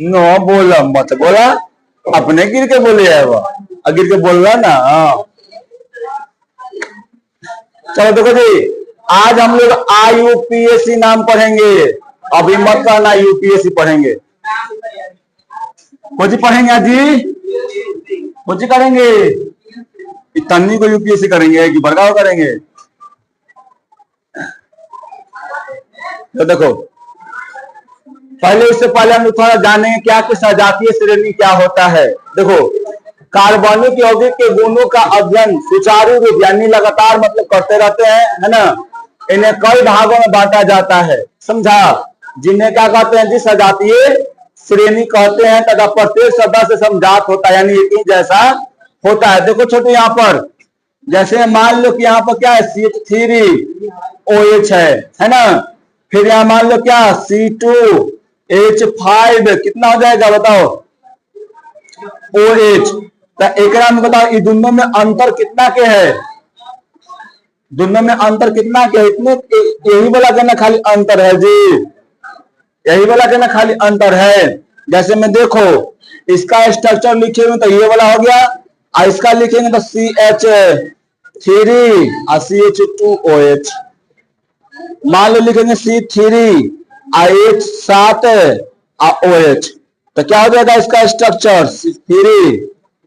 No बोला मत बोला, अपने गिर के बोले है वो, गिर के बोल रहा ना। चलो देखो जी, आज हम लोग IUPAC नाम पढ़ेंगे। अभी मत कहना UPSC पढ़ेंगे। कौन सी पढ़ेंगे आज जी? कौन सी करेंगे? तन्नी को UPSC करेंगे कि बड़गांव करेंगे? तो देखो, पहले इससे पहले हम थोड़ा जानेंगे क्या कि सजातीय श्रेणी क्या होता है। देखो, कार्बनिक यौगिक के गुणों का अध्ययन सुचारू रूप यानी लगातार मतलब करते रहते हैं, है ना। इन्हें कई भागों में बांटा जाता है, समझा, जिन्हें क्या कहते हैं जी? सजातीय श्रेणी कहते हैं तथा प्रत्येक सदस्य समजात होता है यानी एक ही जैसा होता है। देखो छोटे, यहाँ पर जैसे मान लो कि यहाँ पर क्या है? CH3OH है ना। फिर यहाँ मान लो क्या? C2H5 कितना हो जाएगा बताओ? OH। तो एक में बताओ, ये दोनों में अंतर कितना के है? दोनों में अंतर कितना के? इतने, यही बोला के ना खाली अंतर है जी, यही बोला के ना खाली अंतर है। जैसे में देखो, इसका स्ट्रक्चर लिखेंगे तो ये वाला हो गया, और इसका लिखेंगे तो CH3 और CH2OH। मान लो लिखेंगे C3H7 और OH, तो क्या हो जाएगा इसका स्ट्रक्चर?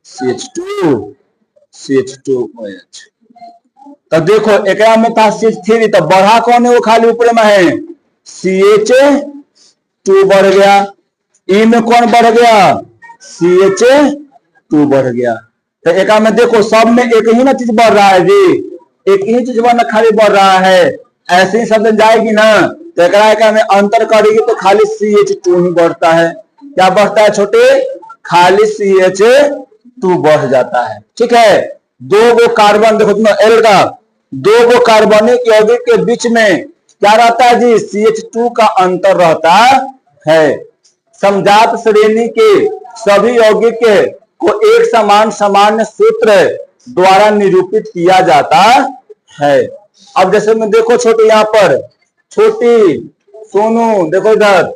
CH2OH। तो देखो, एक में था CH3, तो बढ़ा कौन है? वो खाली ऊपर में है, CH2 बढ़ गया। ई में कौन बढ़ गया? CH2 बढ़ गया। तो एक में देखो, सब में एक ही ना चीज बढ़ रहा है जी, एक ही चीज बढ़ना खाली बढ़ रहा है। ऐसे ही शब्द जाएगी ना, तो एक में अंतर करेगी तो खाली CH2 ही बढ़ता है। क्या बढ़ता है छोटे? खाली CH2 बढ़ जाता है। ठीक है, दो गो कार्बन, देखो तुम एल का, दो गो कार्बनिक यौगिक के बीच में क्या रहता है जी? CH2 का अंतर रहता है। समजात श्रेणी के सभी यौगिक को एक समान सामान्य सूत्र द्वारा निरूपित किया जाता है। अब जैसे में देखो छोटे, यहाँ पर छोटी सोनू देखो इधर,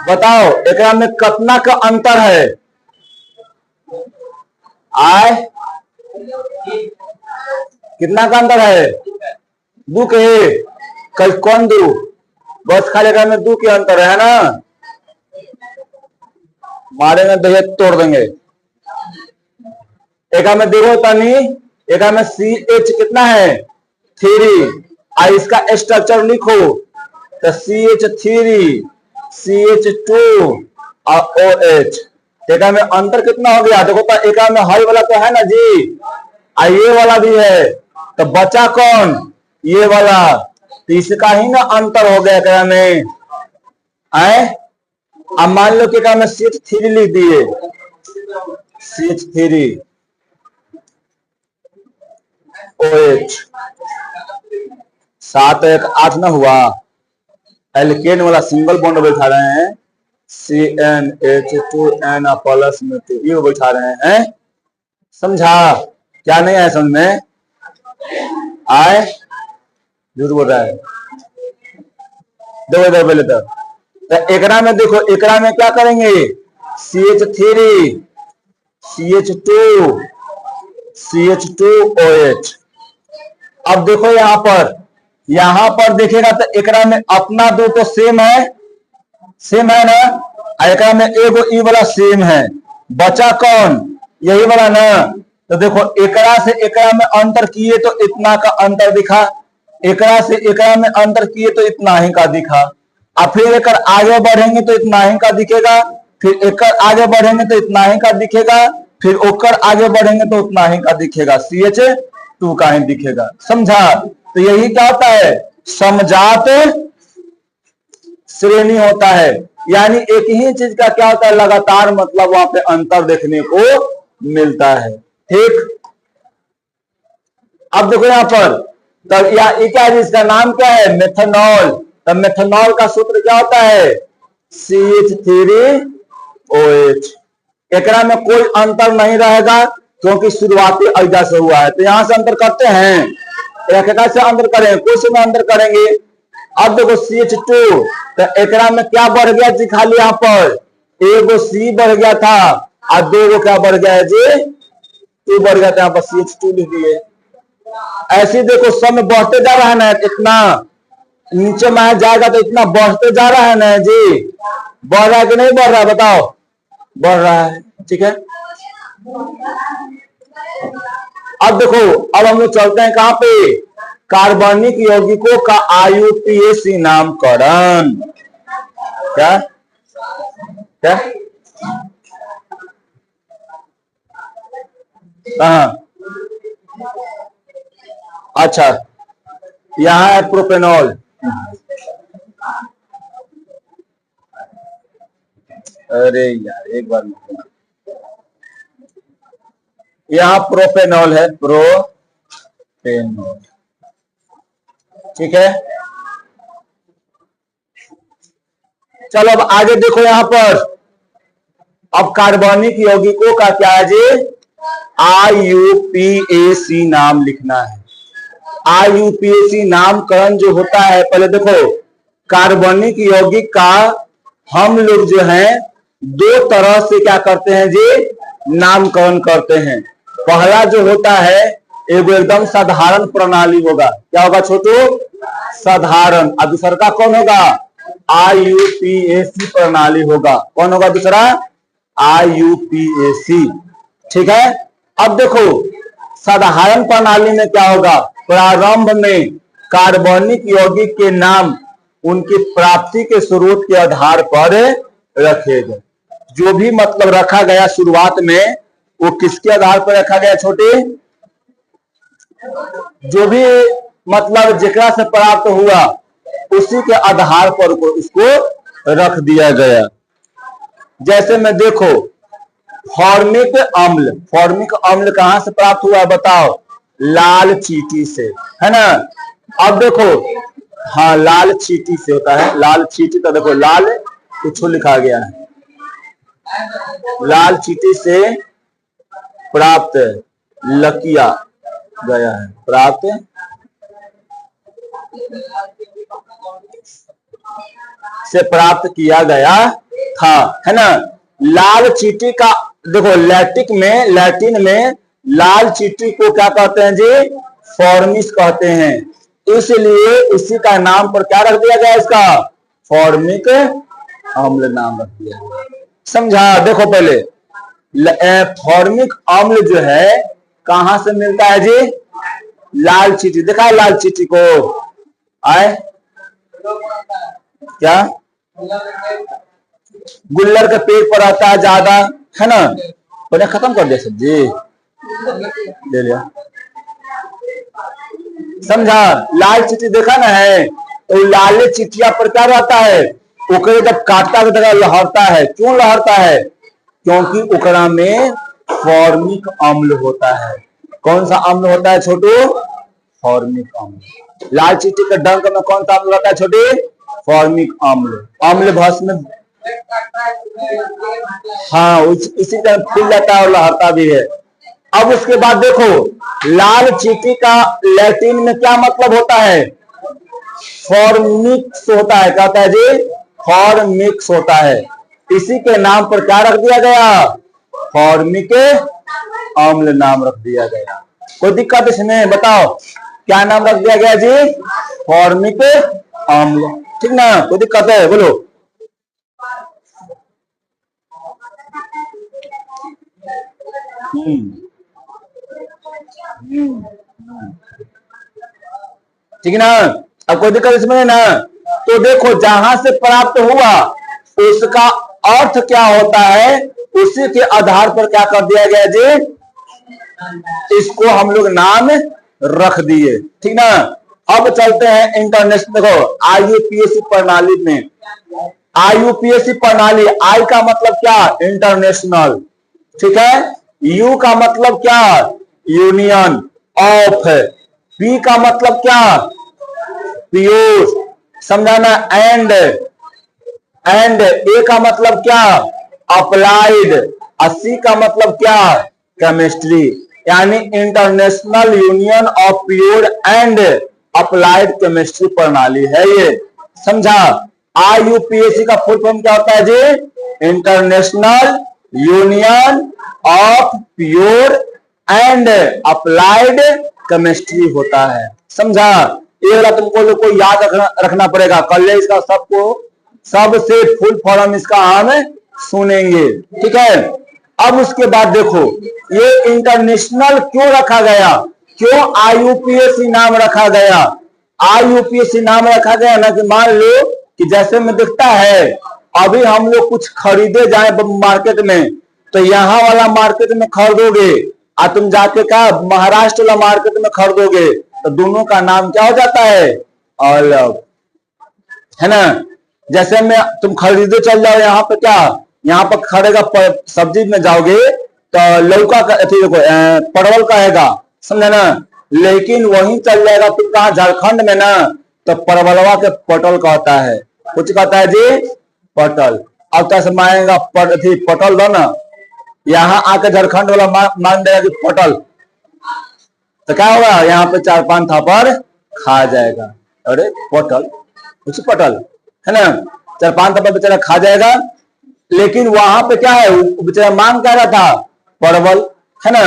बताओ एक में कितना का अंतर है? आय कितना का अंतर है? दो के, कल कौन दो? बस खाली में दो के अंतर है ना, मारेंगे दहेज तोड़ देंगे। एक में देखो तनी, एक में CH कितना है? 3, और इसका स्ट्रक्चर लिखो तो CH3 CH2 और OH। एक में अंतर कितना हो गया? देखो तो एक में हाई वाला तो है ना जी, और ये वाला भी है, तो बचा कौन? ये वाला। तो इसका ही ना अंतर हो गया एक में। आए, अब मान लो कि में CH3 लिख दिए, CH3 OH 7 1 8 ना हुआ। एल्केन वाला सिंगल बॉन्ड बैठा रहे हैं, CnH2n प्लस में 2 ये बैठा रहे हैं। समझा? क्या नहीं है समझ में? आए, झूठ बोल रहा है। देखो इधर पहले तो एकरा में देखो, एकरा में क्या करेंगे? CH3 CH2 CH2OH। अब देखो यहां पर देखेगा तो एकरा में अपना दो तो सेम है ना, एकरा में एगो ई वाला सेम है, बचा कौन? यही वाला ना। तो देखो एकरा से एकरा में अंतर किए तो इतना का अंतर दिखा, एकरा से एकरा में अंतर किए तो इतना ही का दिखा, और फिर एक आगे बढ़ेंगे तो इतना ही का दिखेगा, फिर एक आगे बढ़ेंगे तो इतना ही का दिखेगा, फिर ओकर आगे बढ़ेंगे तो उतना ही का दिखेगा, CH2 का ही दिखेगा। समझा? तो यही क्या होता है? समजात श्रेणी होता है, यानी एक ही चीज का क्या होता है? लगातार मतलब वहां पे अंतर देखने को मिलता है। ठीक, अब देखो यहाँ पर, तब क्या है? इसका नाम क्या है? मेथनॉल। तब मेथनॉल का सूत्र क्या होता है? CH3OH। एकरा में कोई अंतर नहीं रहेगा, क्योंकि शुरुआती अजदा से हुआ है। तो यहां से अंतर करते हैं, कैसे अंतर करें, क्वेश्चन में अंतर करेंगे। अब देखो CH2, तो एकरा में क्या बढ़ गया जी, खाली यहाँ पर एगो C बढ़ गया था और दो गो क्या बढ़ गया है जी, 2 बढ़ गया था, यहाँ पर CH2 लिख दिए। ऐसे देखो सब में बढ़ते जा रहा है ना, इतना नीचे में जाएगा तो इतना बढ़ते जा रहा है ना जी, बढ़ रहा है कि नहीं बढ़ रहा है, बताओ, बढ़ रहा है, ठीक है। अब देखो, अब हम लोग चलते हैं कहां पे, कार्बनिक यौगिकों का IUPAC नामकरण। क्या क्या अच्छा, यहां है प्रोपेनॉल। अरे यार एक बार, यहां प्रोपेनॉल है, प्रोपेनॉल, ठीक है। चलो अब आगे देखो यहां पर, अब कार्बनिक यौगिकों का क्या है जी, IUPAC नाम लिखना है। IUPAC नामकरण जो होता है, पहले देखो कार्बनिक यौगिक का हम लोग जो है 2 तरह से क्या करते हैं जी, नामकरण करते हैं। पहला जो होता है एगो एकदम साधारण प्रणाली होगा, क्या होगा छोटू, साधारण। और दूसरा का कौन होगा, IUPAC प्रणाली होगा। कौन होगा दूसरा, IUPAC, ठीक है। अब देखो साधारण प्रणाली में क्या होगा, प्रारंभ में कार्बनिक यौगिक के नाम उनकी प्राप्ति के स्रोत के आधार पर रखे गए। जो भी मतलब रखा गया शुरुआत में, वो किसके आधार पर रखा गया छोटे, जो भी मतलब जेकरा से प्राप्त हुआ उसी के आधार पर उसको रख दिया गया। जैसे में देखो फॉर्मिक अम्ल, फॉर्मिक अम्ल कहां से प्राप्त हुआ बताओ, लाल चींटी से, है ना। अब देखो, हाँ लाल चींटी से होता है, लाल चींटी, तो देखो लाल कुछ लिखा गया है, लाल चींटी से प्राप्त लकिया गया है, प्राप्त से प्राप्त किया गया था, है ना। लाल चींटी का देखो लैटिन में लाल चींटी को क्या कहते हैं जी, फॉर्मिस कहते हैं। इसलिए इसी का नाम पर क्या रख दिया गया, इसका फॉर्मिक अम्ल नाम रख दिया गया। समझा, देखो पहले फॉर्मिक अम्ल जो है कहां से मिलता है जी, लाल चींटी, देखा है लाल चींटी को, आए क्या, गुल्लर के पेड़ पर आता है ज्यादा, है ना। पहले खत्म कर दिया सब्जी, ले लिया, समझा। लाल चींटी देखा ना है, तो लाल चिटिया पर क्या रहता है, ओकरे जब काटता है तो लहरता है। क्यों लहरता है, क्योंकि ओकरा में फॉर्मिक अम्ल होता है। कौन सा अम्ल होता है छोटू, फॉर्मिक अम्ल। लाल चींटी के डंक में कौन सा अम्ल रहता है छोटे, फॉर्मिक अम्ल। अम्ल भस्म, हाँ इसी तरह फूल जाता है और लहरता भी है। अब उसके बाद देखो लाल चींटी का लैटिन में क्या मतलब होता है, फॉर्मिक्स होता है, कहता है जी फॉर्मिक्स होता है। इसी के नाम पर क्या रख दिया गया, फॉर्मिक अम्ल नाम रख दिया गया। कोई दिक्कत इसमें बताओ, क्या नाम रख दिया गया जी, फॉर्मिक अम्ल, ठीक ना। कोई दिक्कत है बोलो। ठीक है ना, अब कोई दिक्कत इसमें है ना। तो देखो जहां से प्राप्त हुआ उसका अर्थ क्या होता है, उसी के आधार पर क्या कर दिया गया जी, इसको हम लोग नाम रख दिए, ठीक ना। अब चलते हैं इंटरनेशनल, देखो IUPAC प्रणाली में, IUPAC प्रणाली, आई का मतलब क्या, इंटरनेशनल, ठीक है। यू का मतलब क्या, यूनियन ऑफ, पी का मतलब क्या, प्योर, समझाना। एंड ए का मतलब क्या, अप्लाइड, सी का मतलब क्या, केमिस्ट्री, यानी international union of pure and applied chemistry प्रणाली है ये, समझा। IUPAC का फुल फॉर्म क्या होता है जी? International union of pure and applied chemistry होता है, समझा। ये वाला तुमको लोग को याद रखना पड़ेगा, कल इसका सबको सबसे फुल फॉर्म इसका हम सुनेंगे, ठीक है। अब उसके बाद देखो ये इंटरनेशनल क्यों रखा गया, क्यों IUPAC नाम रखा गया? IUPAC नाम रखा गया ना कि मान लो कि जैसे में दिखता है, अभी हम लोग कुछ खरीदे जाए मार्केट में, तो यहाँ वाला मार्केट में खरीदोगे और तुम जाके क्या महाराष्ट्र वाला मार्केट में खरीदोगे, तो दोनों का नाम क्या हो जाता है? अलग, है ना। जैसे में तुम खरीदे चल जाओ, यहाँ पे क्या, यहाँ पर खड़ेगा सब्जी में जाओगे तो लौका का देखो परवल कहेगा, समझे ना। लेकिन वहीं चल जाएगा तुम कहा झारखंड में ना, तो परवलवा के पटल कहता है, कुछ कहता है जी पटल। अब कैसे मांगेगा पटल दो ना, यहाँ आके झारखंड वाला मांग देगा कि पटल, तो क्या होगा? यहाँ पे 4-5 थापर खा जाएगा, अरे पटल कुछ पटल, है ना। 4-5 थापर बेचारा खा जाएगा। लेकिन वहां पे क्या है, बेचारा मांग क्या रहा था? परवल, है ना।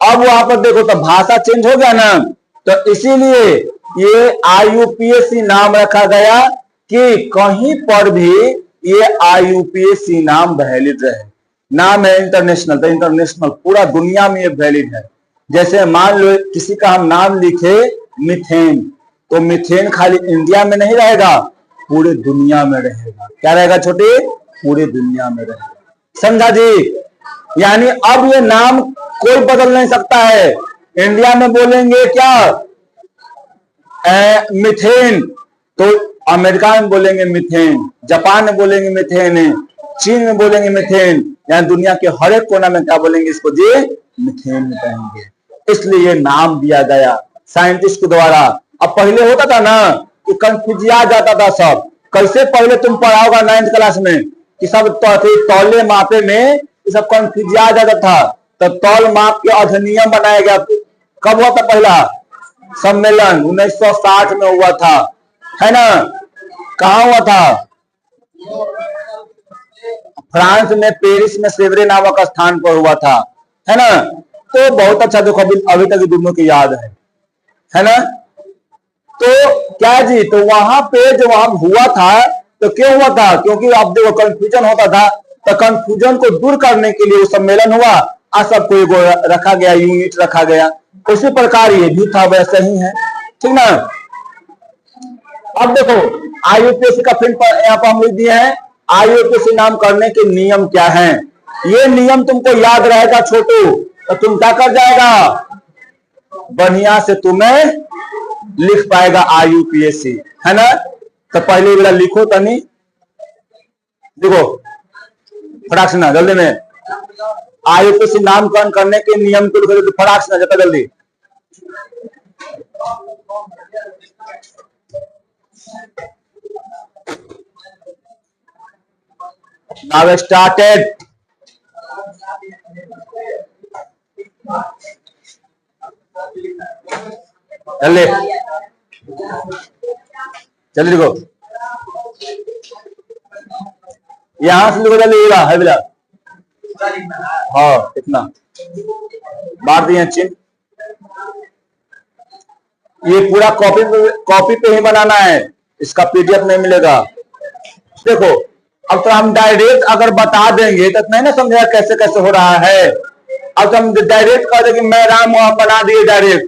अब वहां पर देखो तो भाषा चेंज हो गया ना, तो इसीलिए ये IUPAC नाम रखा गया कि कहीं पर भी ये IUPAC नाम वैलिड रहे। नाम है इंटरनेशनल, तो इंटरनेशनल पूरा दुनिया में ये वैलिड है। जैसे मान लो किसी का हम नाम लिखे मीथेन, तो मीथेन खाली इंडिया में नहीं रहेगा, पूरे दुनिया में रहेगा। क्या रहेगा छोटे? पूरी दुनिया में रहेगा, समझा जी। यानी अब ये नाम कोई बदल नहीं सकता है। इंडिया में बोलेंगे क्या मीथेन, तो अमेरिका में बोलेंगे मीथेन, जापान में बोलेंगे मीथेन, चीन में बोलेंगे मीथेन, यानी दुनिया के हर एक कोना में क्या बोलेंगे इसको जी? मीथेन कहेंगे। इसलिए नाम दिया गया साइंटिस्ट के द्वारा। अब पहले होता था ना कि कंफ्यूजिया जाता था सब, कैसे पहले तुम पढ़ाओगा 9th क्लास में कि सब तौले मापे में ये सब कंफ्यूजिया जाता था। तो तौल माप के अधिनियम बनाया गया। कब हुआ था पहला सम्मेलन? 1960 में हुआ था, है ना। कहा हुआ था? फ्रांस में पेरिस में सेवरे नामक स्थान पर हुआ था, है ना। तो बहुत अच्छा, देखो अभी तक दोनों की याद है ना। तो क्या जी, तो वहां पे जो वहां हुआ था, तो क्यों हुआ था? क्योंकि आप देखो कंफ्यूजन होता था, तो कंफ्यूजन को दूर करने के लिए वो सम्मेलन हुआ और सबको रखा गया, यूनिट रखा गया। उसी प्रकार ये भी था, वैसे ही है, ठीक ना। अब देखो IUPAC का फिर यहाँ पर हम लिख दिए हैं IUPAC नाम करने के नियम क्या हैं। ये नियम तुमको याद रहेगा छोटू, तो तुम क्या कर जाएगा, बढ़िया से तुम्हें लिख पाएगा IUPAC, है ना। तो पहले वाला लिखो तनी, देखो फटाक से ना जल्दी में IUPAC नामकरण करने के नियम को लिखो, फटाक से ना जता जल्दी। Now started. जल्दी लिखो, यहां से लिखो जल्दी, है बिला। हाँ इतना बांट दिए चिन्ह। ये पूरा कॉपी पे ही बनाना है, इसका PDF नहीं मिलेगा। देखो अब तो हम डायरेक्ट अगर बता देंगे तो नहीं ना समझेगा कैसे कैसे हो रहा है। अब तो हम डायरेक्ट कह देंगे मैं राम वहां बना दिए डायरेक्ट,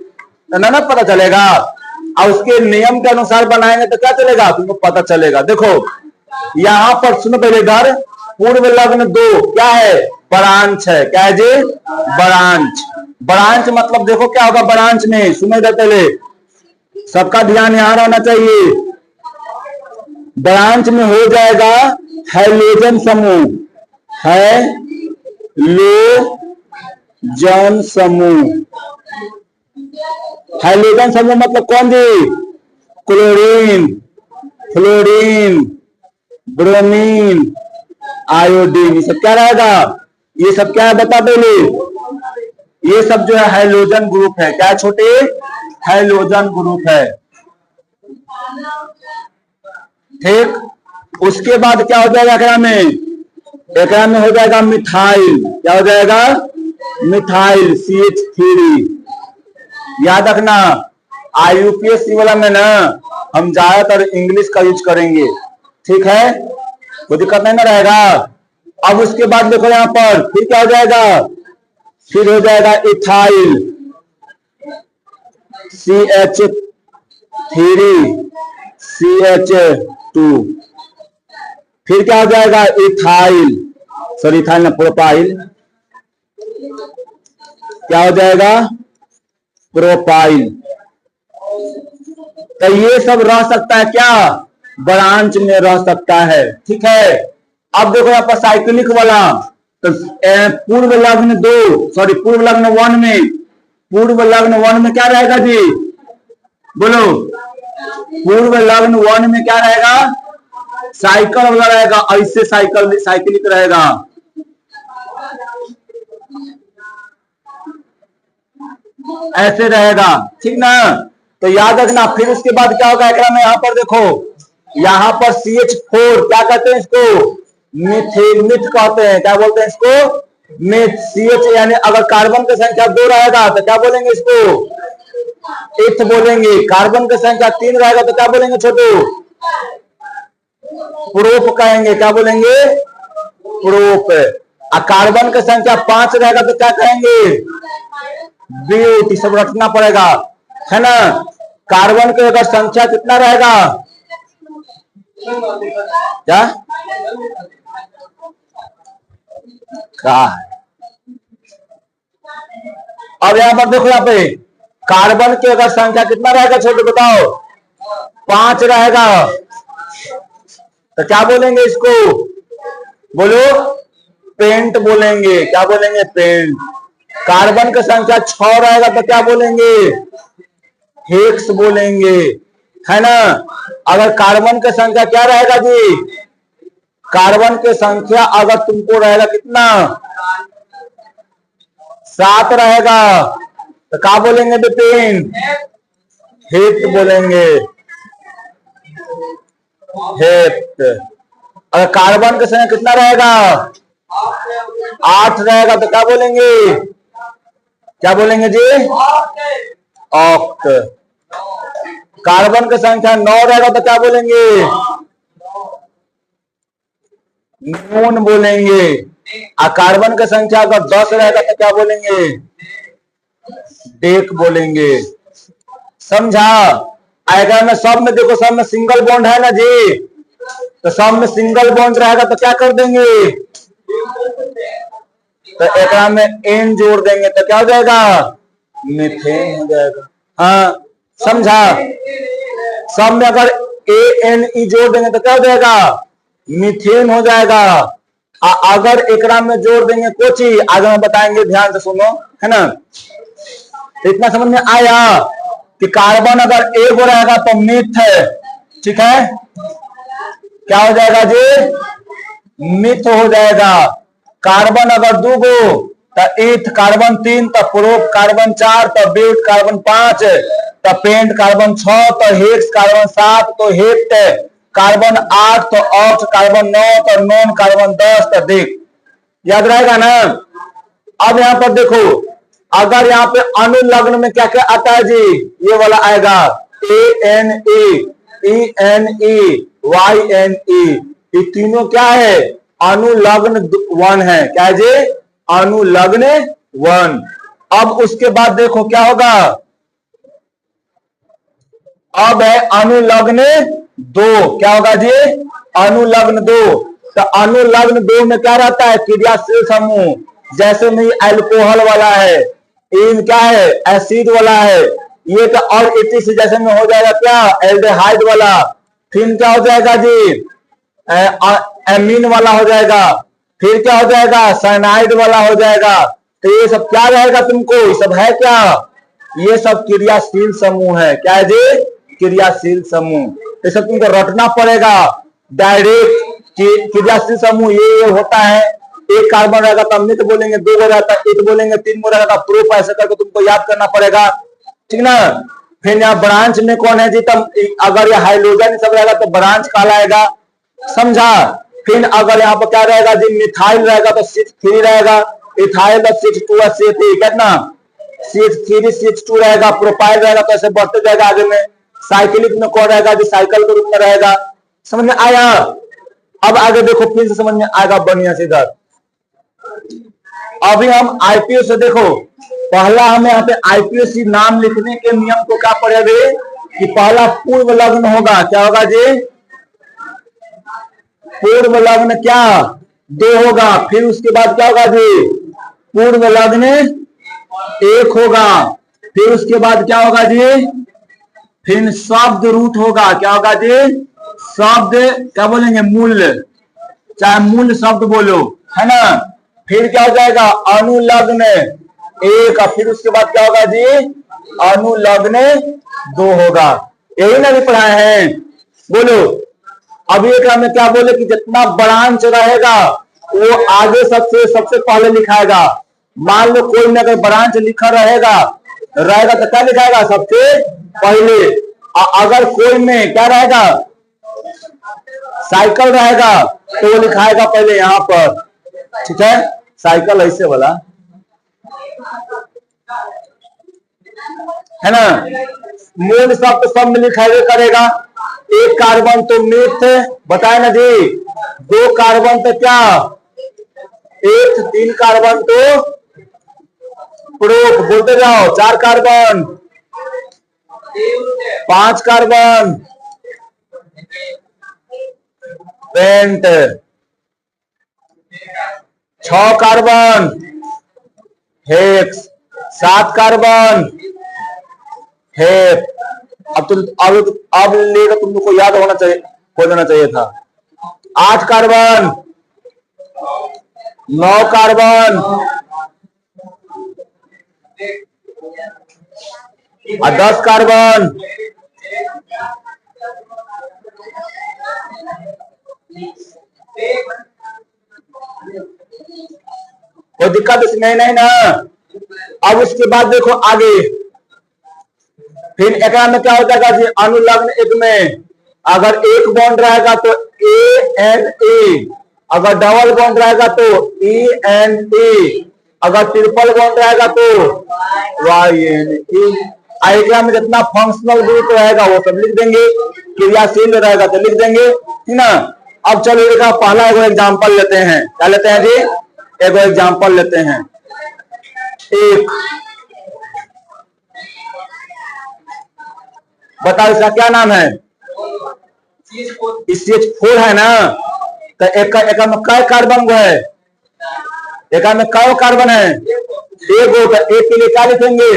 तो ना पता चलेगा। और उसके नियम के अनुसार बनाएंगे तो क्या चलेगा, तुमको पता चलेगा। देखो यहाँ पर सुनो पहले इधर, पूर्व लग्न 2 क्या है, बरांच है। क्या है जी, बरांच। बरांच मतलब देखो क्या होगा बरांच में, सुनो इधर पहले, सबका ध्यान यहाँ रहना चाहिए। ब्रांच में हो जाएगा हैलोजन समूह, हैलोजन समूह। हैलोजन समूह मतलब कौन जी, क्लोरीन, फ्लोरीन, ब्रोमीन, आयोडीन, ये सब क्या रहेगा, ये सब क्या है बता पहले, ये सब जो है हैलोजन ग्रुप है। क्या छोटे? हैलोजन ग्रुप है। ठीक। उसके बाद क्या हो जाएगा एकरा में? एकरा में हो जाएगा मिथाइल। क्या हो जाएगा? Methyl CH3। याद रखना IUPAC वाला में ना हम ज्यादातर इंग्लिश का यूज करेंगे। ठीक है, कोई दिक्कत नहीं ना रहेगा। अब उसके बाद देखो यहां पर फिर क्या हो जाएगा? फिर हो जाएगा इथाइल CH3CH2। फिर क्या हो जाएगा? इथाइल, सॉरी इथाइल ना, प्रोपाइल। क्या हो जाएगा? प्रोपाइल। तो ये सब रह सकता है क्या? ब्रांच में रह सकता है। ठीक है। अब देखो यहाँ पर साइक्लिक वाला, तो पूर्व लग्न 2 सॉरी पूर्व लग्न 1 में, पूर्व लग्न 1 में क्या रहेगा जी? बोलो, पूर्व लग्न 1 में क्या रहेगा? साइकिल वाला रहेगा। ऐसे साइक्लिक रहेगा। ऐसे रहेगा। ठीक ना? तो याद रखना। फिर उसके बाद क्या होगा एकरा में? यहाँ पर देखो, यहाँ पर CH4 क्या कहते हैं इसको? मिथिल, मिथ कहते हैं। क्या बोलते हैं इसको? मिथ। CH यानी अगर कार्बन की संख्या 2 रहेगा तो क्या बोलेंगे इसको? इथ बोलेंगे। कार्बन की संख्या 3 रहेगा तो क्या बोलेंगे छोटू? प्रोप कहेंगे। क्या बोलेंगे? प्रोप। कार्बन की संख्या 5 रहेगा तो क्या कहेंगे? ब्यूट। सब रखना पड़ेगा, है ना? कार्बन की अगर संख्या कितना रहेगा? क्या का? अब यहां पर देखो, यहाँ पे कार्बन की अगर संख्या कितना रहेगा छोटे? बताओ। 5 रहेगा तो क्या बोलेंगे इसको? बोलो, पेंट बोलेंगे। क्या बोलेंगे? पेंट। कार्बन की संख्या 6 रहेगा तो क्या बोलेंगे? हेक्स बोलेंगे, है ना? अगर कार्बन की संख्या क्या रहेगा जी? कार्बन की संख्या अगर तुमको रहेगा कितना? 7 रहेगा तो क्या बोलेंगे बेटेन? हेक्ट बोलेंगे। हेक्ट। अगर कार्बन की संख्या कितना रहेगा? 8 रहेगा तो क्या बोलेंगे? क्या बोलेंगे जी? ऑक्ट। कार्बन की संख्या 9 रहेगा तो क्या बोलेंगे? नून बोलेंगे। कार्बन की संख्या अगर 10 रहेगा तो क्या बोलेंगे? डेक बोलेंगे। समझा? अगर में सब में देखो, सब में सिंगल बॉन्ड है ना जी, तो सब में सिंगल बॉन्ड रहेगा तो क्या कर देंगे? तो एक में एन जोड़ देंगे तो क्या हो जाएगा? मीथेन हो जाएगा। हाँ, समझा? सब में अगर ANE जोड़ देंगे तो क्या हो जाएगा? मीथेन हो जाएगा। अगर एकरा में जोड़ देंगे कोची, आगे में बताएंगे, ध्यान से सुनो, है ना? तो इतना समझ में आया कि कार्बन अगर एक रहेगा तो मिथ है। ठीक है? क्या हो जाएगा जी? मिथ हो जाएगा। कार्बन अगर 2 तो इथ, कार्बन 3 तो प्रोप, कार्बन 4 तो ब्यूट, कार्बन 5 तो पेंट, कार्बन 6 तो हेक्स, कार्बन 7 तो हेक्ट, कार्बन 8 तो ऑक्ट, कार्बन 9 तो नॉन, कार्बन 10 तो देख। याद रहेगा ना? अब यहां पर देखो, अगर यहाँ पे अनुलग्न में क्या क्या आता है जी? ये वाला आएगा ANE, ENE, YNE। ये तीनों क्या है? अनुलग्न 1 है। क्या है जी? अनुलग्न 1। अब उसके बाद देखो क्या होगा? अब है अनुलग्न 2। क्या होगा जी? अनुलग्न 2। तो अनुलग्न 2 में क्या रहता है? क्रियाशील समूह। जैसे में अल्कोहल वाला है, इन क्या है? एसिड वाला है। ये तो और इसी जैसे में हो जाएगा क्या? एल्डिहाइड वाला। फिर क्या हो जाएगा जी? एमीन वाला हो जाएगा। फिर क्या हो जाएगा? साइनाइड वाला हो जाएगा। तो ये सब क्या रहेगा तुमको? ये सब है क्या? ये सब क्रियाशील समूह है। क्या है जी? क्रियाशील समूह। ये सब तुमको रटना पड़ेगा डायरेक्ट। क्रियाशील समूह ये होता है, एक कार्बन रहेगा तो मिथ बोलेंगे, 2 गो रहता है इत बोलेंगे, 3 गो रहेगा प्रूफ, ऐसे करके तुमको याद करना पड़ेगा, ठीक ना। फिर यहाँ ब्रांच में कौन है जी, तब अगर ये हाइड्रोजन सब रहेगा तो ब्रांच कहलाएगा, समझा। फिर अगर यहाँ पर क्या रहेगा जी, मिथाइल रहेगा तो CH3 रहेगा, इथाइल तो CH2 CH3, कितना CH3 CH2 रहेगा, प्रोपाइल रहेगा तो ऐसे बढ़ते जाएगा आगे में। साइक्लिक में कौन रहेगा जी, साइकिल के रूप में रहेगा। समझ में आया। अब आगे देखो फिर से समझ में आएगा बढ़िया से। इधर अभी हम आईपीओ से देखो, पहला हमें यहाँ पे आईपीओसी नाम लिखने के नियम को क्या पढ़ेंगे कि पहला पूर्व लग्न होगा, क्या होगा जी, पूर्व लग्न क्या 2 होगा। फिर उसके बाद क्या होगा जी, पूर्व लग्न 1 होगा। फिर उसके बाद क्या होगा जी, फिर शब्द रूट होगा, क्या होगा जी, शब्द क्या बोलेंगे, मूल्य, चाहे मूल्य शब्द बोलो, है ना। फिर क्या हो जाएगा, अनुलग्न 1। फिर उसके बाद क्या होगा जी, अनुलग्न 2 होगा। यही ना भी पढ़ाए हैं, बोलो। अभी एक में क्या बोले कि जितना ब्रांच रहेगा वो आगे सबसे पहले लिखाएगा। मान लो कोई में अगर ब्रांच लिखा रहेगा तो क्या लिखाएगा, सबसे पहले। अगर कोई में क्या रहेगा, साइकिल रहेगा तो वो लिखाएगा पहले यहाँ पर, ठीक है। साइकिल ऐसे वाला है ना। मूल शब्द सब में लिखाया करेगा। 1 कार्बन तो मिथ बताए ना जी, 2 कार्बन तो क्या एक, 3 कार्बन तो प्रूफ, बोलते जाओ। 4 carbon, 5 carbon pent, 6 carbon hex, 7 carbon hex. अब लेगा तुमको याद होना चाहिए, हो जाना चाहिए था। 8 कार्बन, 9 कार्बन और 10 कार्बन। कोई दिक्कत इसमें नहीं ना। अब उसके बाद देखो आगे, फिर एक में क्या हो जाएगा जी, अनुलग्न 1 में अगर 1 बॉन्ड रहेगा तो ANA, अगर डबल बॉन्ड रहेगा तो ENA, अगर ट्रिपल बॉन्ड रहेगा तो YNE। आइडिया में जितना फंक्शनल ग्रुप रहेगा वो सब लिख देंगे, क्रियाशील रहेगा तो लिख देंगे, ठीक ना। अब चलो एक पहला एगो एग्जांपल लेते हैं, क्या लेते हैं जी, एगो एग्जांपल लेते हैं। एक बताओ इसका क्या नाम है, CH4 है ना। तो एक में कै कार्बन है, एक में कै कार्बन है, एगो। तो एक के लिए क्या लिखेंगे,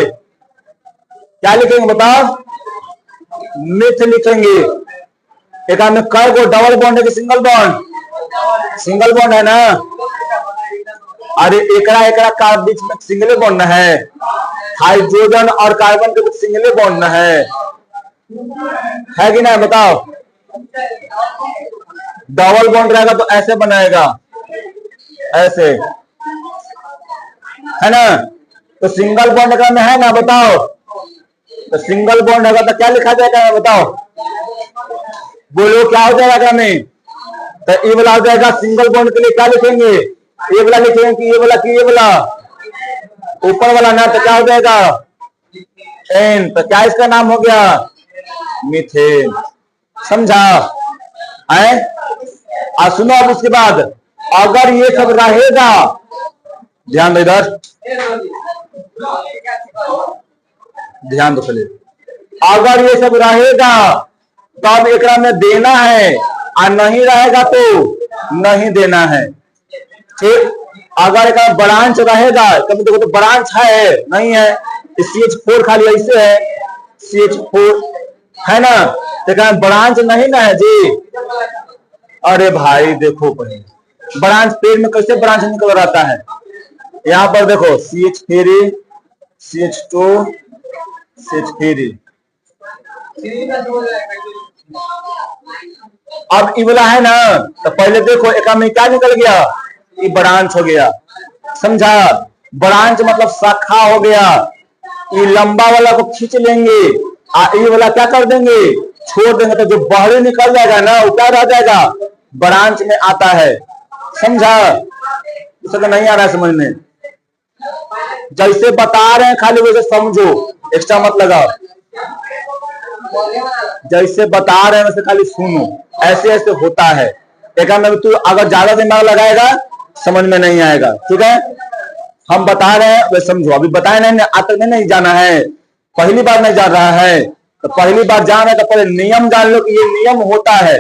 क्या लिखेंगे बताओ, मिथ लिखेंगे। एक में कै गो डबल बॉन्ड है कि सिंगल बॉन्ड, सिंगल बॉन्ड है ना। अरे एकरा का बीच में सिंगल बॉन्ड है, हाइड्रोजन और कार्बन के बीच सिंगल बॉन्ड है कि नहीं बताओ। डबल बॉन्ड रहेगा तो ऐसे बनाएगा, ऐसे, है ना। तो सिंगल बॉन्ड का में है ना, बताओ। तो सिंगल बॉन्ड होगा तो क्या लिखा जाएगा बताओ, बोलो क्या हो जाएगा में। तो ये वाला हो जाएगा, सिंगल बॉन्ड के लिए क्या लिखेंगे, ये वाला लिखेंगे कि ये वाला, कि ये वाला ऊपर वाला ना। तो क्या हो जाएगा एन। तो क्या इसका नाम हो गया, मीथेन, समझा है। सुनो अब उसके बाद अगर ये सब रहेगा, ध्यान दो इधर, ध्यान दो पहले। अगर ये सब रहेगा तब एक में देना है, और नहीं रहेगा तो नहीं देना है, ठीक। अगर एक ब्रांच रहेगा, कभी देखो तो ब्रांच है नहीं है, CH4 खाली ऐसे है, CH4 है ना। तो ब्रांच नहीं ना है जी। अरे भाई देखो पहले ब्रांच पेड़ में कैसे ब्रांच निकल रहता है, यहाँ पर देखो CH3 CH2 CH3। अब इवला है ना, तो पहले देखो एक में क्या निकल गया, ये ब्रांच हो गया, समझा। ब्रांच मतलब शाखा हो गया। ये लंबा वाला को खींच लेंगे, ये वाला क्या कर देंगे, छोड़ देंगे, तो जो बाहर निकल जाएगा ना वो क्या रह जाएगा, ब्रांच में आता है, समझा। उसे तो नहीं आ रहा है समझ में, जैसे बता रहे हैं खाली वैसे समझो, एक्स्ट्रा मत लगाओ। जैसे बता रहे हैं वैसे खाली सुनो, ऐसे ऐसे होता है। एक में तू अगर ज्यादा दिमाग लगाएगा समझ में नहीं आएगा, ठीक है। हम बता रहे हैं वैसे समझो, अभी बताए नहीं, आज तक नहीं जाना है, पहली बार नहीं जान रहा है, तो पहली बार जान है तो पहले नियम जान लो कि ये नियम होता है,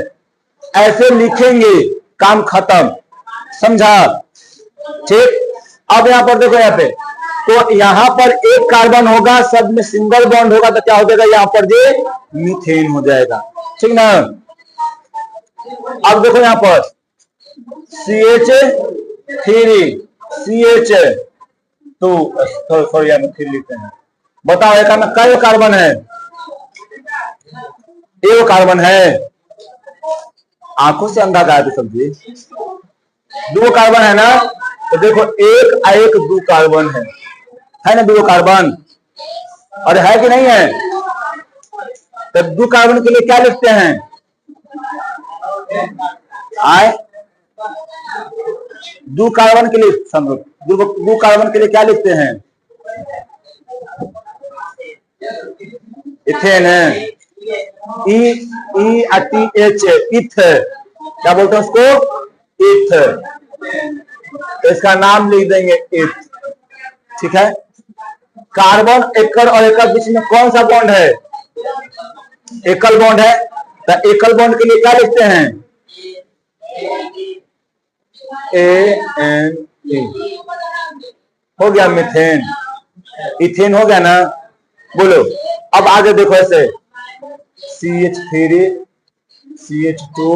ऐसे लिखेंगे, काम खत्म, समझा, ठीक। अब यहाँ पर देखो, यहाँ पे तो यहाँ पर एक कार्बन होगा, सब में सिंगल बॉन्ड होगा, तो क्या हो जाएगा यहाँ पर ये मीथेन हो जाएगा, ठीक ना। अब देखो यहाँ पर CH3 CH2, सॉरी यहाँ में 3 लिखते हैं। बताओ एक में कई कार्बन है, एक कार्बन है, आंखों से अंदाज आया तो समझिए, 2 कार्बन है ना, तो देखो एक एक 2 कार्बन है ना, 2 कार्बन, और है कि नहीं है। तो 2 कार्बन के लिए क्या लिखते हैं, आए 2 कार्बन के लिए समझो, 2 कार्बन के लिए क्या लिखते हैं, इथेन है, ETH, इथ, क्या बोलते हैं उसको, इथ, तो इसका नाम लिख देंगे इथ, ठीक है। कार्बन एकल और एकल बीच में कौन सा बॉन्ड है, एकल बॉन्ड है, तो एकल बॉन्ड के लिए क्या लिखते हैं, ANE, हो गया मीथेन, इथेन हो गया ना। बोलो अब आगे देखो, ऐसे CH3 CH2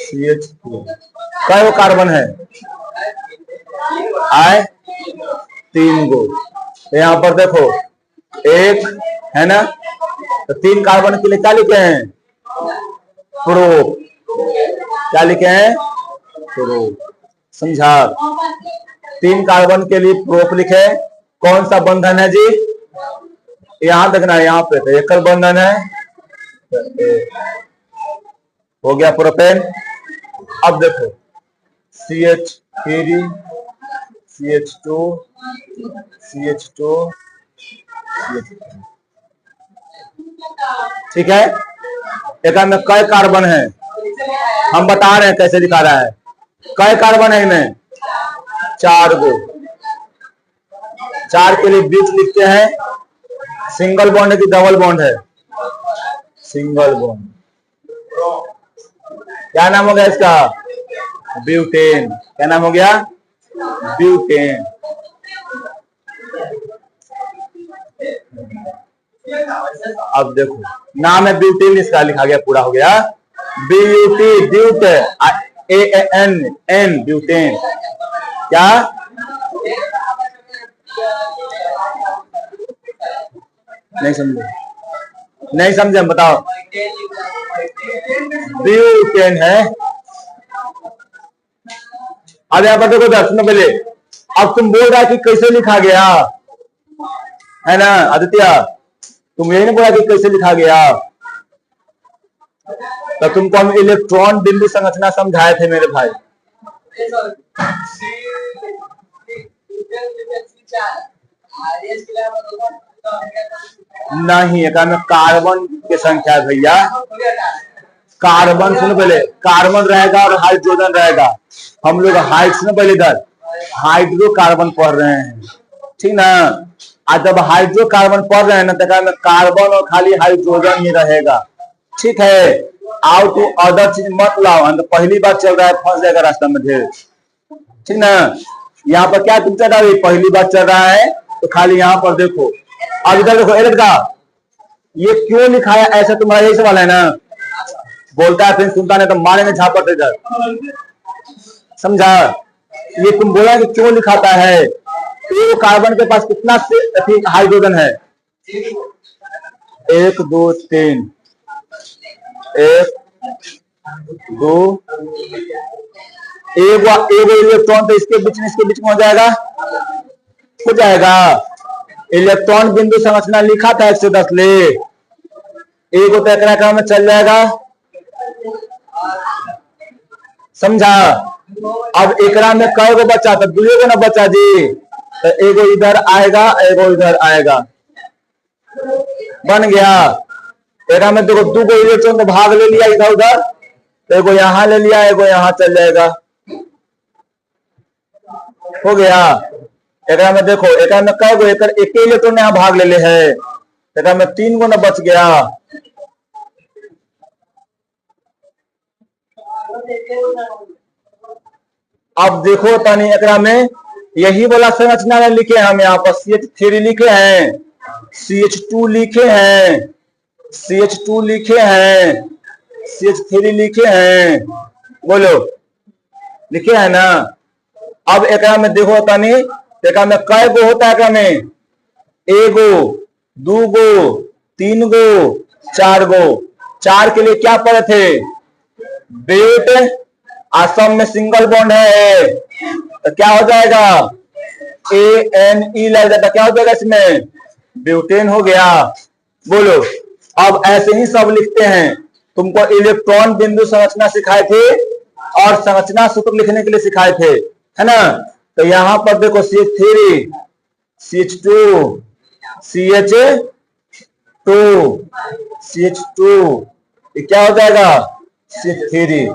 CH2, कई कार्बन है, आए 3 गो, तो यहां पर देखो एक है ना, तो 3 कार्बन के लिए क्या लिखे हैं, प्रो, क्या लिखे हैं, प्रो, समझा। 3 कार्बन के लिए प्रोप लिखे, कौन सा बंधन है जी, यहां देखना है, यहाँ पे तो एकल बंधन है, हो गया प्रोपेन। अब देखो CH3 CH2 CH2, ठीक है। एक में कई कार्बन है, हम बता रहे हैं कैसे दिखा रहा है, कई कार्बन है इनमें, 4 गो, 4 के लिए बीच लिखते हैं, सिंगल बॉन्ड है कि डबल बॉन्ड है, सिंगल बॉन्ड, क्या नाम हो गया इसका, ब्यूटेन, क्या नाम हो गया, ब्यूटेन। अब देखो नाम है ब्यूटेन, इसका लिखा गया, पूरा हो गया, ब्यूटी, ब्यूट, AN, ब्यूटेन, क्या, नहीं समझे, नहीं समझे, बताओ, ब्यूटेन है। अब यहाँ पर देखो दर्शनों पहले, अब तुम बोल रहा है कि कैसे लिखा गया है ना आदित्य, तुम यही नहीं बोला कि कैसे लिखा गया, तो तुमको हम इलेक्ट्रॉन बिंदु संरचना समझाए थे मेरे भाई, नहीं, एक में कार्बन की संख्या है भैया, कार्बन सुनो पहले, कार्बन रहेगा और हाइड्रोजन रहेगा, हम लोग हाइट सुनो पहले, इधर हाइड्रोकार्बन पढ़ रहे हैं, ठीक ना। आज जब हाइड्रोकार्बन पढ़ रहे हैं ना, तो में कार्बन और खाली हाइड्रोजन ही रहेगा, ठीक है। आउट टू अदर चीज मत लाओ, तो पहली बार चल रहा है, फंस जाएगा रास्ता में ढेर, ठीक ना। यहाँ पर क्या तुम चल रहा है, पहली बार चल रहा है, तो खाली यहाँ पर देखो, अब इधर देखो, एरर का ये क्यों लिखा है ऐसा, तुम्हारा यही सवाल है ना, बोलता है फिर सुनता नहीं तो मारेंगे झापट इधर, समझा। ये तुम बोला कि क्यों लिखाता है, तो कार्बन के पास कितना हाइड्रोजन है, 1 2 3, 1 2 एगो इलेक्ट्रॉन तो इसके बीच में हो जाएगा। इलेक्ट्रॉन बिंदु संरचना लिखा था 110 ले, एगो तो एक क्रम में चल जाएगा, समझा। अब एकरा में कई गो बचा, तो दुए गो ना बचा जी, तो एगो इधर आएगा, एगो इधर आएगा, बन गया। एकरा में देखो दो गो इलेक्ट्रॉन तो भाग ले लिया इधर उधर, तो एगो यहाँ ले लिया, एगो यहाँ चल जाएगा, हो गया। एकरा में देखो, एकरा में कई गो, एक इलेक्ट्रॉन यहाँ भाग ले है, एकरा में 3 गो ना बच गया। अब देखो तनी एकरा में यही वाला संरचना में लिखे हम यहाँ पर CH3 लिखे हैं, CH2 लिखे हैं, CH2 लिखे हैं, CH3 लिखे हैं, बोलो लिखे हैं ना। अब एकरा में देखो तनी, एकरा में कई गो होता है, एकरा में एगो, 2 गो, 3 गो, 4 गो। 4 के लिए क्या पढ़े थे, ब्यूट, आसम में सिंगल बॉन्ड है, तो क्या हो जाएगा, ANE लग जाता, क्या हो जाएगा इसमें, ब्यूटेन हो गया। बोलो, अब ऐसे ही सब लिखते हैं। तुमको इलेक्ट्रॉन बिंदु संरचना सिखाए थे और संरचना सूत्र लिखने के लिए सिखाए थे, है ना। तो यहां पर देखो CH3, CH2, CH2, CH2, ये क्या हो जाएगा, CH3।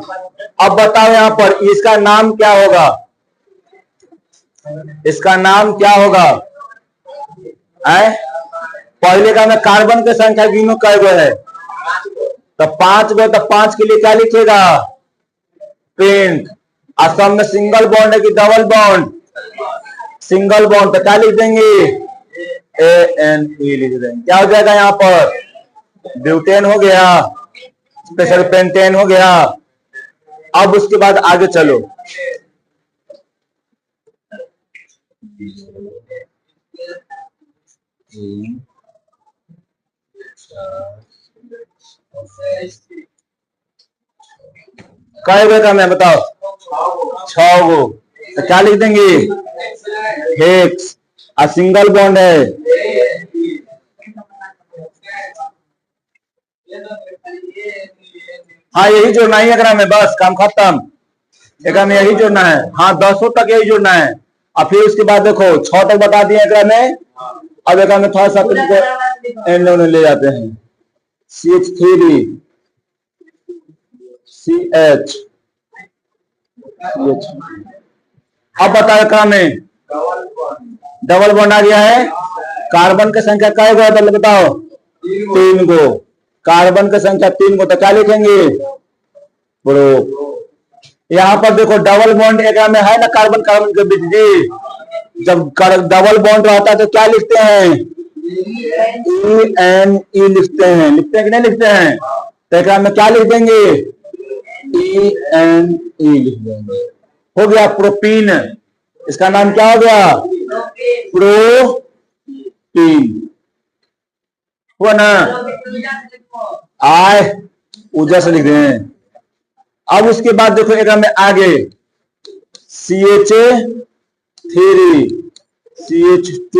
अब बताओ यहां पर इसका नाम क्या होगा, इसका नाम क्या होगा, पहले का में कार्बन की संख्या गिनो कै गो है, तो 5 गो, तो 5 के लिए क्या लिखेगा, पेंट। असम में सिंगल बॉन्ड है कि डबल बॉन्ड, सिंगल बॉन्ड, तो क्या लिख देंगे, ANE लिख देंगे, क्या हो जाएगा यहाँ पर, ब्यूटेन हो गया, स्पेशल पेंटेन हो गया। अब उसके बाद आगे चलो, कई गो का मैं बताओ, 6 गो, तो क्या लिख देंगे, हेक्स, और सिंगल बॉन्ड है, हाँ यही जोड़ना है एकरा में, बस काम खत्म। एकरा में यही जोड़ना है, हाँ 10 तक यही जोड़ना है। और फिर उसके बाद देखो 6 तक बता दिए एकरा में। अब एकरा में थोड़ा सा तुमको इन लोगों ले जाते हैं, CH3, CH, अब बताओ एकरा में डबल बॉन्ड आ गया है। कार्बन की संख्या क्या गो बताओ, 3 गो, कार्बन की संख्या 3 गो, तो क्या लिखेंगे, प्रोप। यहाँ पर देखो डबल बॉन्ड एक में है ना, कार्बन कार्बन के बीच जी, जब डबल बॉन्ड रहता है तो क्या लिखते हैं, ENE लिखते हैं, लिखते हैं कि नहीं लिखते हैं, तो एक में क्या लिख देंगे, ENE लिख देंगे, हो गया प्रोपीन। इसका नाम क्या हो गया, प्रोपीन, हुआ ना। आए ऊर्जा से लिख रहे हैं। अब उसके बाद देखो एक में आगे CH3, CH2,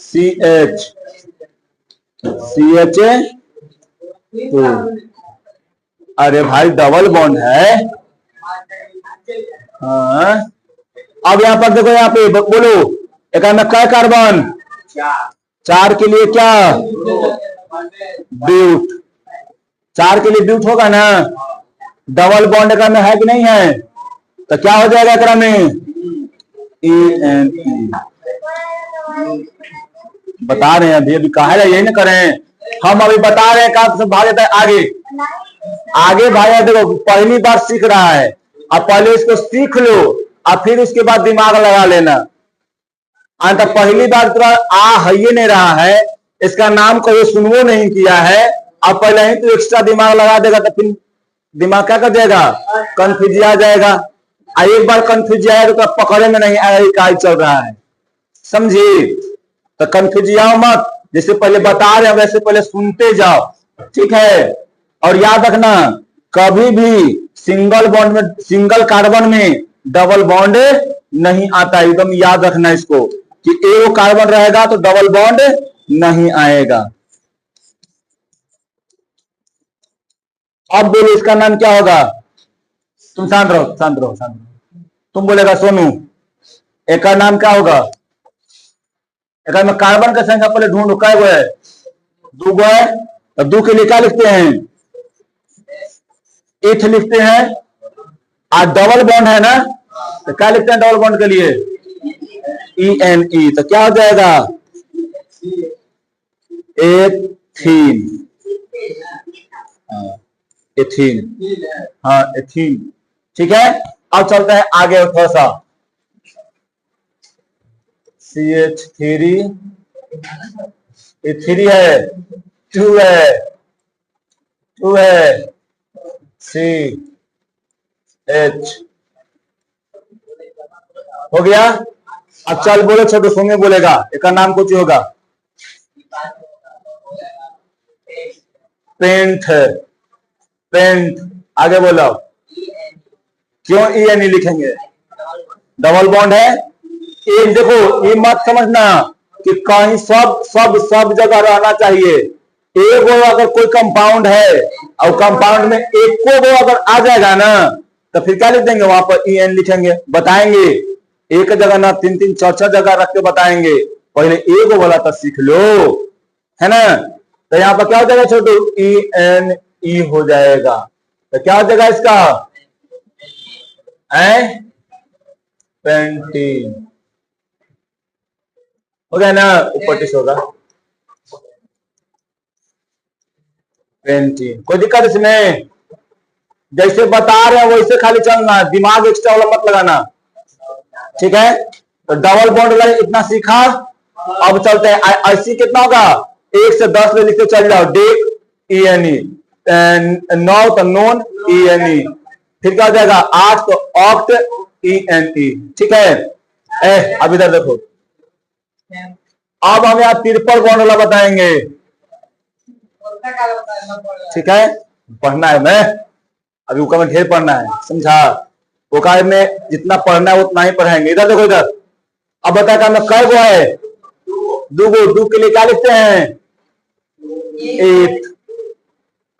CH, CH2, अरे भाई डबल बॉन्ड है, हाँ। अब यहाँ पर देखो, यहाँ पे बोलो एक में क्या कार्बन, 4 के लिए क्या, ब्यूट, 4 के लिए ब्यूट होगा ना। डबल बॉन्ड एकरा में है कि नहीं है, तो क्या हो जाएगा एकरा में, ENE। बता रहे हैं अभी, अभी कहा है यही ना करें, हम अभी बता रहे हैं कहा से भाग जाता है आगे, आगे भाई देखो पहली बार सीख रहा है, अब पहले इसको सीख लो और फिर उसके बाद दिमाग लगा लेना। तो पहली बार तो है ही नहीं रहा है, इसका नाम कभी सुनवो नहीं किया है, अब पहले ही तो एक्स्ट्रा दिमाग लगा देगा तो फिर दिमाग क्या कर देगा, कंफ्यूज आ जाएगा। एक बार कंफ्यूज आएगा तो पकड़े में नहीं आएगा क्या चल रहा है, समझी। तो कंफ्यूज आओ मत, जैसे पहले बता रहे हैं वैसे पहले सुनते जाओ, ठीक है। और याद रखना कभी भी सिंगल बॉन्ड में, सिंगल कार्बन में डबल बॉन्ड नहीं आता। एकदम याद रखना इसको कि एक कार्बन रहेगा तो डबल बॉन्ड नहीं आएगा। अब बोलो इसका नाम क्या होगा? तुम शांत रहो, शांत रहो, शांत रहो। तुम बोलेगा सोनू, एक का नाम क्या होगा? एक में कार्बन का संख्या पहले ढूंढो, कै गो है? 2 गो है। तो 2 के लिए क्या लिखते हैं? एथ लिखते हैं। आज डबल बॉन्ड है ना, तो क्या लिखते हैं डबल बॉन्ड के लिए? ENE। तो क्या हो जाएगा? एथीन। एथीन, हाँ एथीन। ठीक है, अब चलते हैं आगे थोड़ा सा। CH3, ये 3 है, 2 है, 2 है, CH हो गया। अब चल बोले छोटे सोने बोलेगा, एक नाम कुछ होगा? पेंट है, पेंट। आगे बोलो, क्यों ENE लिखेंगे? डबल बॉन्ड है। एक देखो, ये मत समझना कि कहीं सब जगह रहना चाहिए। एक वो अगर कोई कंपाउंड है और कंपाउंड में एक को वो अगर आ जाएगा ना, तो फिर क्या लिख देंगे? वहां पर EN लिखेंगे, बताएंगे। एक जगह ना 3-3 4-4 जगह रख के बताएंगे। पहले एक बोला तो सीख लो, है ना। तो यहाँ पर क्या हो जाएगा छोटू? ENE हो जाएगा। तो क्या हो जाएगा इसका? पेंटीन हो गया ना, ऊपर टिश होगा पेंटीन। कोई दिक्कत इसमें? जैसे बता रहे हैं वैसे खाली चलना, दिमाग एक्स्ट्रा वाला मत लगाना, ठीक है। तो डबल बॉन्ड वाले इतना सीखा। अब चलते हैं ऐसी कितना होगा? 1 से 10 ले लिखते चल जाओ। डेक ENE, 9 तो नोन ENE, फिर क्या हो जाएगा? 8 तो ऑक्ट ENE, ठीक है। अब इधर देखो, अब हम यहाँ ट्रिपल बॉन्ड वाला बताएंगे, ठीक है। पढ़ना है मैं अभी, वो में ढेर पढ़ना है, समझा। वो कार्य में जितना पढ़ना है उतना ही पढ़ाएंगे। इधर देखो, इधर अब बता का मैं कै गो है? 2 गो। 2 के लिए क्या लिखते हैं? 8।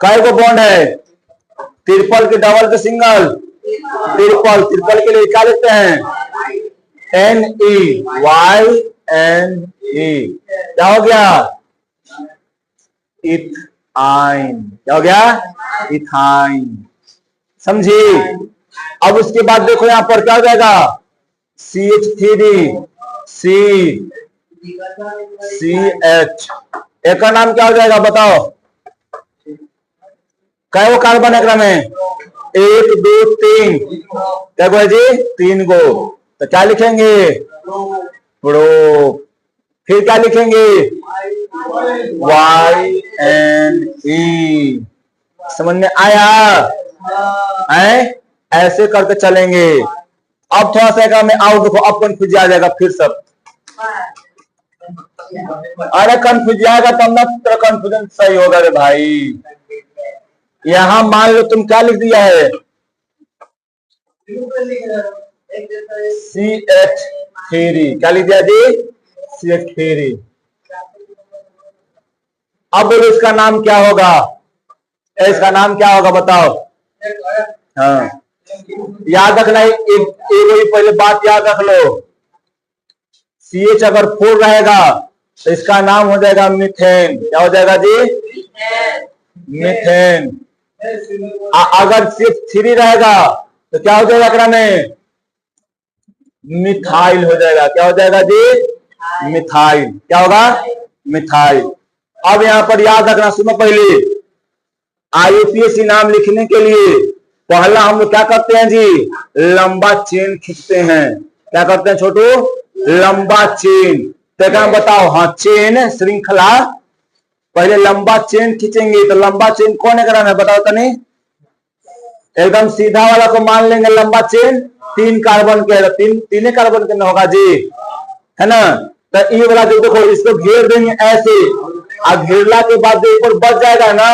कै गो बॉन्ड है? ट्रिपल के डबल के सिंगल? ट्रिपल। ट्रिपल के लिए क्या लिखते हैं? NEYNE। क्या हो गया? इथाइन। क्या हो गया? इथाइन, समझी। अब उसके बाद देखो यहां पर क्या हो जाएगा? CH3 CH। एक का नाम क्या हो जाएगा बताओ? कै वो कार्बन है में? 1 2 3। क्या गो है जी? 3 गो। तो क्या लिखेंगे? प्रो। फिर क्या लिखेंगे? YNE। समझ में आया? ऐसे करके चलेंगे। अब थोड़ा सा में आओ, देखो अब कंफ्यूज आ जाएगा फिर सब। अरे कंफ्यूज आएगा तब ना तेरा कॉन्फिडेंस सही होगा रे भाई। यहां मान लो तुम क्या लिख दिया है? CH3। क्या लिख दिया जी? CH3। अब बोलो इसका नाम क्या होगा? इसका नाम क्या होगा बताओ? हाँ याद रखना, एक पहले बात याद रख लो। CH अगर 4 रहेगा तो इसका नाम हो जाएगा मीथेन। क्या हो जाएगा जी? मीथेन। अगर सिर्फ 3 रहेगा तो क्या हो जाएगा में? मिथाइल हो जाएगा। क्या हो जाएगा जी? मिथाइल। क्या होगा? मिथाइल। अब यहां पर याद रखना, सुनो पहले IUPAC नाम लिखने के लिए पहला हम लोग क्या करते हैं जी? लंबा चेन खींचते हैं। क्या करते हैं छोटू? लंबा चेन। तो क्या बताओ? हाँ चेन, श्रृंखला। पहले लंबा चेन खींचेंगे तो लंबा चेन कौन है कराना है बताओ तनी? एकदम सीधा वाला को मान लेंगे लंबा चेन। 3 कार्बन के, तीन कार्बन के होगा जी, है ना। तो ये वाला जो देखो, इसको घेर देंगे ऐसे, और घेरला के बाद जो ऊपर बच जाएगा ना,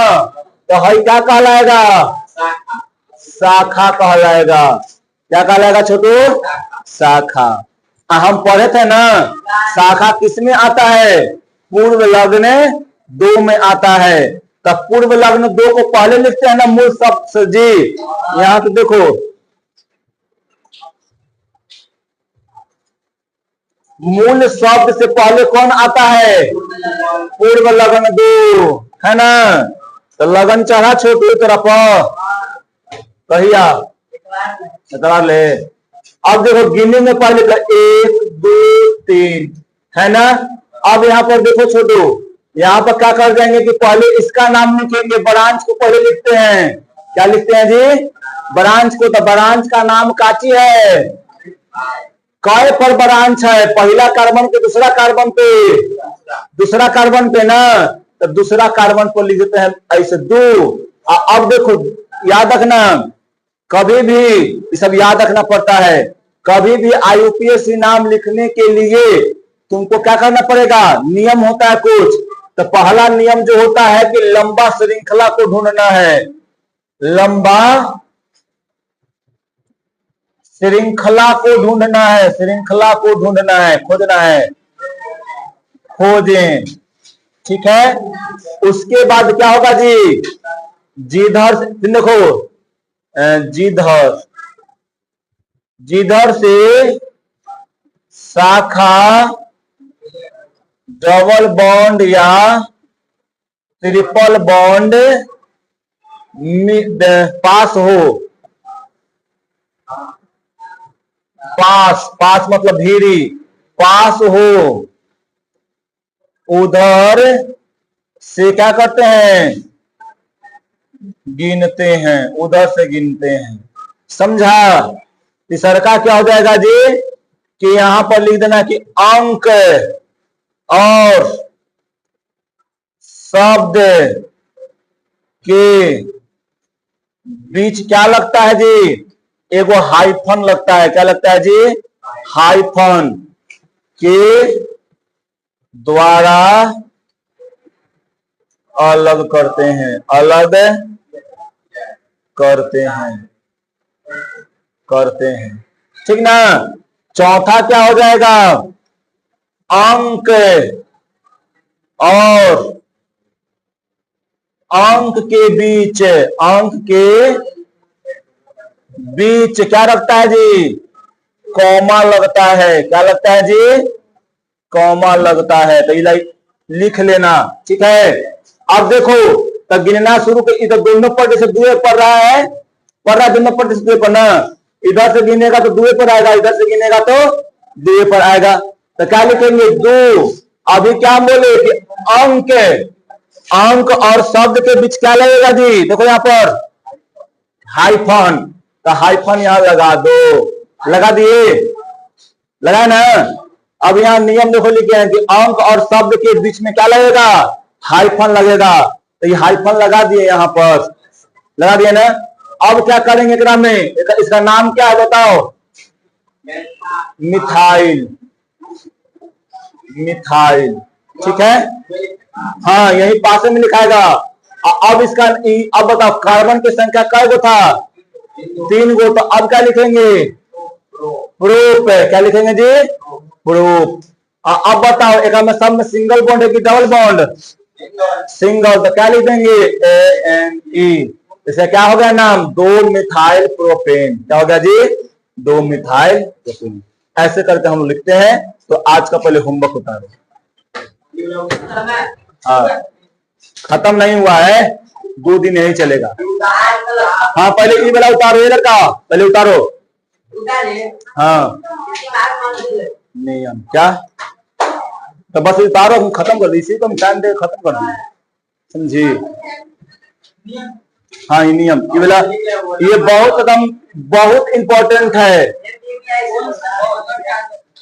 तो हई क्या कहलाएगा? शाखा कहलाएगा। क्या कहलाएगा छोटू? शाखा। हम पढ़े थे ना, शाखा किसमें आता है? पूर्व लग्न दो में आता है। तब पूर्व लग्न दो को पहले लिखते हैं ना मूल शब्द से जी। यहाँ पे देखो, मूल शब्द से पहले कौन आता है? पूर्व लग्न दो, है ना? तो लगन चढ़ा छोटू तरफ कहिया इतना ले। अब देखो गिनने में पहले का 1 2 3 है ना। अब यहाँ पर देखो छोटू, यहाँ पर क्या कर देंगे कि पहले इसका नाम लिखेंगे, ब्रांच को पहले लिखते हैं। क्या लिखते हैं जी? ब्रांच को। तो ब्रांच का नाम काची है? काय पर ब्रांच है? पहला कार्बन के दूसरा कार्बन पे, दूसरा कार्बन पे ना। तो दूसरा कार्बन पर लिख देते हैं ऐसे 2। अब देखो याद रखना, कभी भी ये सब याद रखना पड़ता है। कभी भी IUPAC नाम लिखने के लिए तुमको क्या करना पड़ेगा? नियम होता है कुछ। तो पहला नियम जो होता है कि लंबा श्रृंखला को ढूंढना है। लंबा श्रृंखला को ढूंढना है, श्रृंखला को ढूंढना है, खोजना है, खोजें। ठीक है। उसके बाद क्या होगा जी? जिधर देखो, जिधर, जिधर से शाखा डबल बॉन्ड या ट्रिपल बॉन्ड पास हो, पास, पास मतलब भीरी, पास हो, उधर से क्या करते हैं? गिनते हैं, उधर से गिनते हैं। समझा? तीसरा का क्या हो जाएगा जी? कि यहां पर लिख देना कि अंक और शब्द के बीच क्या लगता है जी? एगो हाइफन लगता है। क्या लगता है जी? हाइफन के द्वारा अलग करते हैं, अलग करते हैं, करते हैं। ठीक ना। चौथा क्या हो जाएगा? अंक और अंक के बीच, अंक के बीच क्या लगता है जी? कॉमा लगता है। क्या लगता है जी? कॉमा लगता है। तो ये लिख लेना। ठीक है। अब देखो, तब गिनना शुरू कर। इधर दोनों पर जैसे दुए पड़ रहा है, पड़ रहा है दोनों पर जैसे दुए पर ना। इधर से गिनेगा तो दुए पर आएगा, इधर से गिनेगा तो दुए पर आएगा। तो क्या लिखेंगे? 2। अभी क्या बोले कि अंक, अंक और शब्द के बीच क्या लगेगा जी? देखो यहाँ पर हाइफन। तो हाइफन यहां लगा दो। लगा दिए? लगा ना। अब यहाँ नियम देखो लिखे हैं कि अंक और शब्द के बीच में क्या लगेगा? हाइफन लगेगा। तो ये हाइफन लगा दिए, यहां पर लगा दिए ना। अब क्या करेंगे एकरा में? इसका नाम क्या है बताओ? Methyl, methyl. ठीक है। हाँ, यही पास में लिखाएगा। अब इसका, अब बताओ कार्बन की संख्या कै गो था? 3 गो। तो अब क्या लिखेंगे? प्रूफ। क्या लिखेंगे जी? प्रूफ। अब बताओ एक में सब में सिंगल बॉन्ड है कि डबल बॉन्ड? सिंगल। तो क्या लिख देंगे? ANE। इसे क्या हो गया नाम? 2 मिथाइल प्रोपेन। क्या हो गया जी? 2 मिथाइल प्रोपेन। ऐसे करके हम लिखते हैं। तो आज का पहले होमवर्क उतारो। हाँ, खत्म नहीं हुआ है, 2 दिन यही चलेगा। हाँ, पहले ये वाला उतारो, ये लड़का पहले उतारो। हाँ, नियम क्या? तो बस उतारो, हम खत्म कर दी। इसी को हम टाइम दे खत्म कर दिए। समझी? हाँ, ये नियम, ये वाला, ये बहुत एकदम बहुत इंपॉर्टेंट है।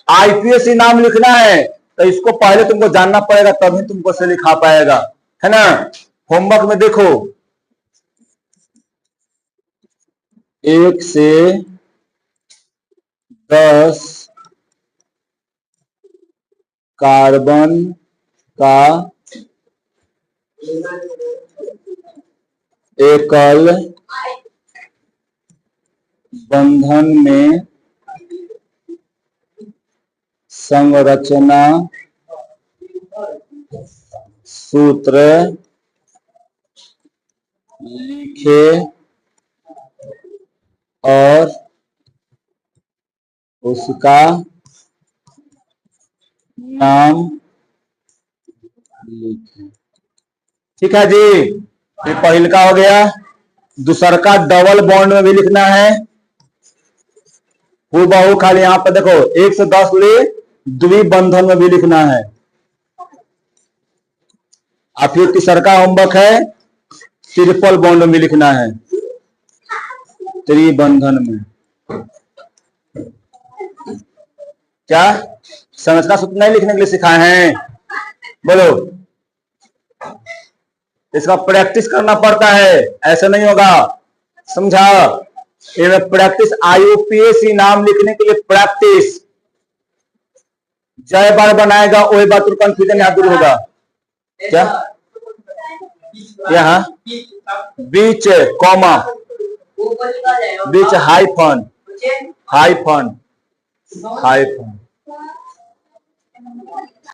IPSC नाम लिखना है तो इसको पहले तुमको जानना पड़ेगा, तभी तुमको से लिखा पाएगा, है ना। होमवर्क में देखो, 1 से 10 कार्बन का एकल बंधन में संरचना सूत्र लिखे और उसका नाम लिखे। ठीक है जी, ये पहल का हो गया। दूसर का डबल बॉन्ड में भी लिखना है हूबहू, खाली यहां पर देखो 1 से 10 ले द्विबंधन में भी लिखना है। और फिर तीसर का होमवर्क है ट्रिपल बॉन्ड में लिखना है, त्रिबंधन में। क्या संरचना सूत्र नहीं लिखने के लिए सिखाए हैं? बोलो, इसका प्रैक्टिस करना पड़ता है, ऐसा नहीं होगा, समझा? ये प्रैक्टिस, IUPAC नाम लिखने के लिए प्रैक्टिस। जय बार बनाएगा वही बात कंफ्यूजन यहाँ दूर होगा। क्या यहाँ बीच कॉमा, बीच हाइफन, हाइफन, हाइफन।